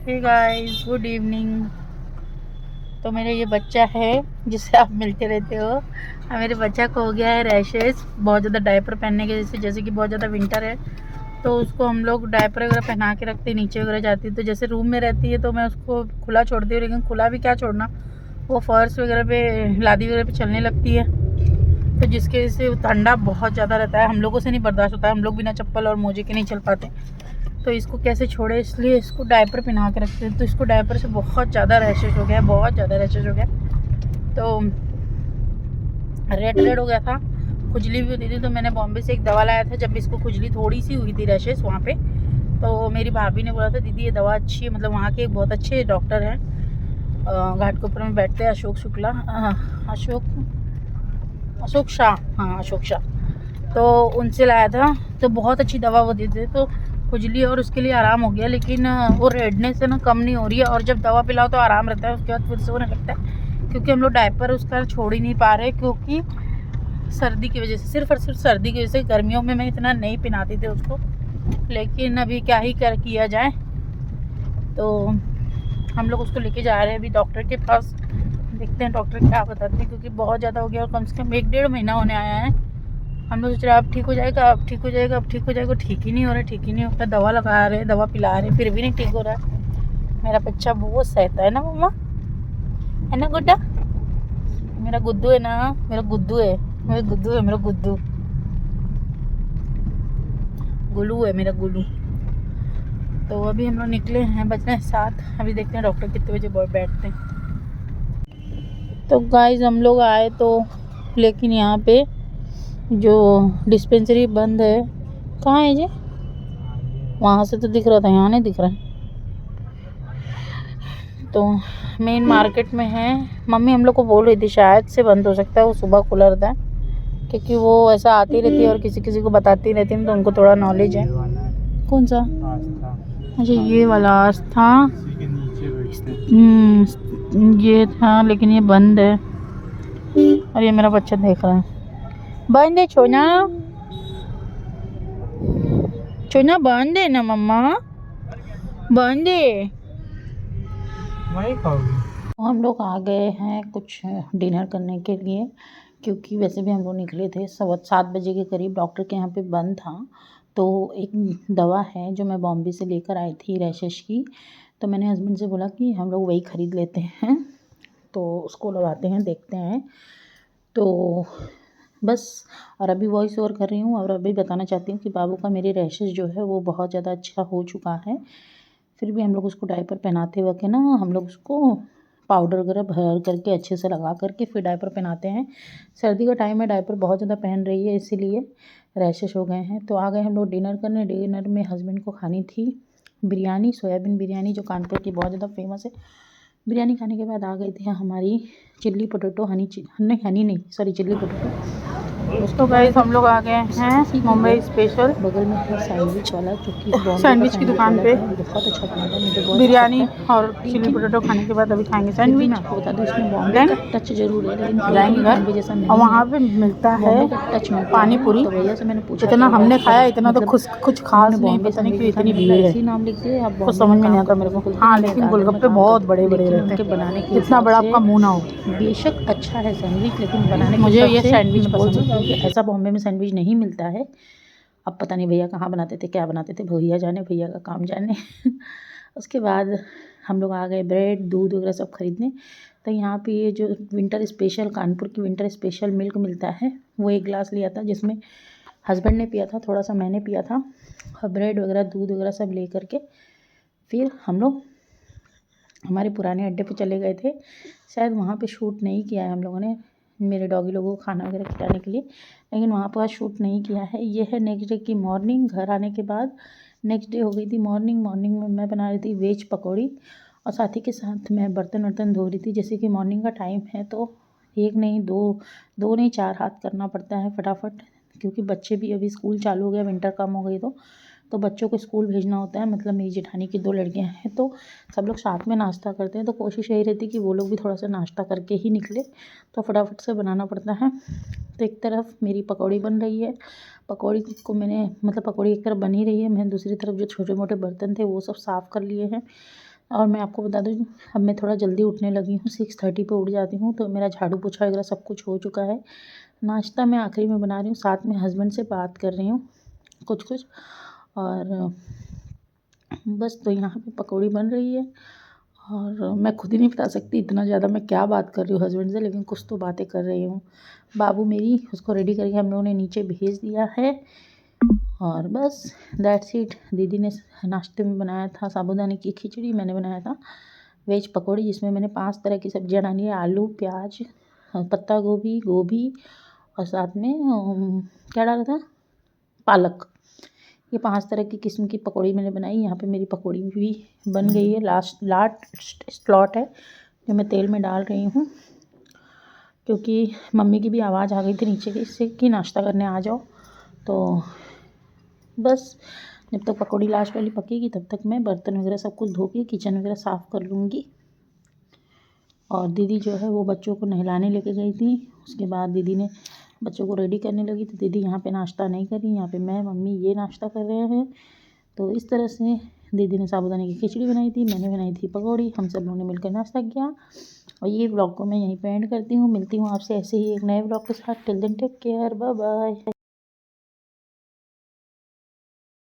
Hey guys, good evening. तो मेरा ये बच्चा है जिससे आप मिलते रहते हो। मेरे बच्चा को हो गया है रैशेस बहुत ज़्यादा डायपर पहनने के जैसे कि बहुत ज़्यादा विंटर है तो उसको हम लोग डायपर वगैरह पहना के रखते हैं। नीचे वगैरह जाती है तो जैसे रूम में रहती है तो मैं उसको खुला छोड़ती हूँ, लेकिन खुला भी क्या छोड़ना, वो फर्श वगैरह पे, लादी वगैरह पे चलने लगती है, तो जिसकी वजह से ठंडा बहुत ज़्यादा रहता है। हम लोगों से नहीं बर्दाश्त होता है, हम लोग बिना चप्पल और मोजे के नहीं चल पाते। तो इसको कैसे छोड़े, इसलिए इसको डायपर पहना के रखते हैं। तो इसको डायपर से बहुत ज़्यादा रैशेज हो गया, बहुत ज़्यादा रैशेज हो गया। तो रेड हो गया था, खुजली भी होती थी। तो मैंने बॉम्बे से एक दवा लाया था जब इसको खुजली थोड़ी सी हुई थी, रैशेज वहाँ पे। तो मेरी भाभी ने बोला था दीदी ये दवा अच्छी है, मतलब वहाँ के एक बहुत अच्छे डॉक्टर हैं, घाटकोपर में बैठते हैं, अशोक शुक्ला, अशोक शाह, हाँ अशोक शाह। तो उनसे लाया था, तो बहुत अच्छी दवा वो देते। तो खुजली और उसके लिए आराम हो गया, लेकिन वो रेडनेस है ना कम नहीं हो रही है। और जब दवा पिलाओ तो आराम रहता है, उसके बाद फिर से होने लगता है, क्योंकि हम लोग डायपर उसका छोड़ ही नहीं पा रहे, क्योंकि सर्दी की वजह से, सिर्फ और सिर्फ सर्दी की वजह से। गर्मियों में मैं इतना नहीं पिलाती थी उसको, लेकिन अभी क्या ही किया जाए। तो हम लोग उसको लेके जा रहे हैं अभी डॉक्टर के पास, देखते हैं डॉक्टर क्या बताते हैं, क्योंकि बहुत ज़्यादा हो गया और कम से कम 1-1.5 महीना होने आया है। हम लोग सोच रहे अब ठीक हो जाएगा, अब ठीक हो जाएगा, अब ठीक हो जाएगा। ठीक ही नहीं हो रहा, ठीक ही नहीं हो रहा। दवा लगा रहे, दवा पिला रहे, फिर भी नहीं ठीक हो रहा है। मेरा बच्चा बहुत सहता है ना मम्मा, है ना गुड्डा, मेरा गुद्दू है ना, मेरा गुद्दू है, मेरा गुद्दू है, मेरा गुद्दू गुलू है, मेरा गुलू। तो अभी हम लोग निकले हैं, बज रहे हैं 7। अभी देखते हैं डॉक्टर कितने बजे बैठते हैं। तो गाइस हम लोग आए तो, लेकिन यहाँ पे जो डिस्पेंसरी बंद है। कहाँ है जी? वहाँ से तो दिख रहा था, यहाँ नहीं दिख रहा है। तो मेन मार्केट में है। मम्मी हम लोग को बोल रही थी शायद से बंद हो सकता है, वो सुबह खुला रहता है, क्योंकि वो ऐसा आती रहती है और किसी किसी को बताती रहती है, तो उनको थोड़ा नॉलेज है। कौन सा? अच्छा ये वाला आस्था, ये था, लेकिन ये बंद है। और ये मेरा बच्चा देख रहा है, बंद है छोना, छोना बंद है ना मम्मा, बंद है। हम लोग आ गए हैं कुछ डिनर करने के लिए, क्योंकि वैसे भी हम लोग निकले थे 7 बजे के करीब। डॉक्टर के यहाँ पे बंद था। तो एक दवा है जो मैं बॉम्बे से लेकर आई थी रैशेस की, तो मैंने हस्बैंड से बोला कि हम लोग वही ख़रीद लेते हैं, तो उसको लगाते हैं, देखते हैं। तो बस, और अभी वॉइस ओवर कर रही हूँ, और अभी बताना चाहती हूँ कि बाबू का मेरे रैशेस जो है वो बहुत ज़्यादा अच्छा हो चुका है। फिर भी हम लोग उसको डायपर पहनाते वक्त ना, हम लोग उसको पाउडर वगैरह भर करके अच्छे से लगा करके फिर डायपर पहनाते हैं। सर्दी का टाइम है, डायपर बहुत ज़्यादा पहन रही है, इसीलिए रैशेस हो गए हैं। तो आ गए हम लोग डिनर करने। डिनर में हस्बैंड को खानी थी बिरयानी, सोयाबीन बिरयानी, जो कानपुर की बहुत ज़्यादा फेमस है। बिरयानी खाने के बाद आ गई थी हमारी चिल्ली पोटैटो, हनी नहीं सॉरी, चिल्ली पोटैटो। उसको गाइस हम लोग आ गए हैं मुंबई स्पेशल, बगल में है सैंडविच वाला, जो कि सैंडविच की दुकान पे बहुत अच्छा बनाता है, मुझे बहुत बिरयानी और चिली पोटैटो खाने के बाद अभी खाएंगे सैंडविच। मैं आपको बता दूं इसमें बॉम्बे का टच जरूर है, लेकिन जाएंगे घर जैसा नहीं, और वहाँ पे मिलता है टच पानी पूरी। तो भैया से मैंने पूछा, इतना हमने खाया, इतना तो कुछ खास नहीं, पता नहीं क्यों इतनी भीड़ है, नाम लिख दिए आप, कुछ समझ में नहीं आता मेरे को। हाँ लेकिन गोलगप्पे बहुत बड़े बड़े रहते हैं, बनाने के इतना बड़ा आपका मुंह ना हो। बेशक अच्छा है सैंडविच, लेकिन बनाने मुझे ये सैंडविच पसंद है, क्योंकि ऐसा बॉम्बे में सैंडविच नहीं मिलता है। अब पता नहीं भैया कहाँ बनाते थे, क्या बनाते थे, भैया जाने, भैया का काम जाने। उसके बाद हम लोग आ गए ब्रेड दूध वगैरह सब खरीदने। तो यहाँ पे ये जो विंटर स्पेशल, कानपुर की विंटर स्पेशल मिल्क मिलता है, वो 1 गिलास लिया था, जिसमें हस्बैंड ने पिया था, थोड़ा सा मैंने पिया था। और ब्रेड वगैरह दूध वगैरह सब ले करके फिर हम लोग हमारे पुराने अड्डे पे चले गए थे। शायद वहाँ पे शूट नहीं किया है हम लोगों ने, मेरे डॉगी लोगों को खाना वगैरह खिलाने के लिए, लेकिन वहाँ पर शूट नहीं किया है। ये है नेक्स्ट डे की मॉर्निंग, घर आने के बाद नेक्स्ट डे हो गई थी मॉर्निंग। मॉर्निंग में मैं बना रही थी वेज पकौड़ी, और साथ ही के साथ मैं बर्तन वर्तन धो रही थी। जैसे कि मॉर्निंग का टाइम है तो एक नहीं दो नहीं 4 हाथ करना पड़ता है फटाफट, क्योंकि बच्चे भी अभी स्कूल चालू हो गया, विंटर कम हो गई तो बच्चों को स्कूल भेजना होता है। मतलब मेरी जेठानी की 2 लड़कियां हैं, तो सब लोग साथ में नाश्ता करते हैं, तो कोशिश यही रहती है कि वो लोग भी थोड़ा सा नाश्ता करके ही निकले, तो फटाफट से बनाना पड़ता है। तो एक तरफ मेरी पकौड़ी बन रही है, पकौड़ी को मैंने, मतलब पकौड़ी एक तरफ बन ही रही है, मैंने दूसरी तरफ जो छोटे मोटे बर्तन थे वो सब साफ़ कर लिए हैं। और मैं आपको बता दूँ, अब मैं थोड़ा जल्दी उठने लगी हूँ, 6:30 पे उठ जाती हूँ, तो मेरा झाड़ू पोछा वगैरह सब कुछ हो चुका है। नाश्ता मैं आखिरी में बना रही हूँ, साथ में हस्बैंड से बात कर रही हूँ कुछ और बस। तो यहाँ पे पकौड़ी बन रही है और मैं खुद ही नहीं बता सकती इतना ज़्यादा मैं क्या बात कर रही हूँ हस्बैंड से, लेकिन कुछ तो बातें कर रही हूँ। बाबू मेरी उसको रेडी करके हम लोगों ने नीचे भेज दिया है और बस दैट्स इट। दीदी ने नाश्ते में बनाया था साबूदाने की खिचड़ी, मैंने बनाया था वेज पकौड़ी, जिसमें मैंने 5 तरह की सब्जियां डाली है, आलू, प्याज, पत्ता गोभी, गोभी और साथ में क्या डाला था, पालक। ये 5 तरह की किस्म की पकौड़ी मैंने बनाई। यहाँ पे मेरी पकौड़ी भी बन गई है। लास्ट स्लॉट है जो मैं तेल में डाल रही हूँ, क्योंकि मम्मी की भी आवाज़ आ गई थी नीचे की इससे कि नाश्ता करने आ जाओ। तो बस जब तक पकौड़ी लास्ट वाली पकेगी तब तक मैं बर्तन वगैरह सब कुछ धो के किचन वगैरह साफ़ कर लूँगी। और दीदी जो है वो बच्चों को नहलाने लेके गई थी। उसके बाद दीदी ने बच्चों को रेडी करने लगी, तो दीदी यहाँ पे नाश्ता नहीं करी, यहाँ पे मैं मम्मी ये नाश्ता कर रहे हैं। तो इस तरह से दीदी ने साबूदाने की खिचड़ी बनाई थी, मैंने बनाई थी पकौड़ी, हम सब लोगों ने मिलकर नाश्ता किया। और ये व्लॉग को मैं यहीं पे एंड करती हूँ। मिलती हूँ आपसे ऐसे ही एक नए व्लॉग के साथ। Till then take care, bye bye.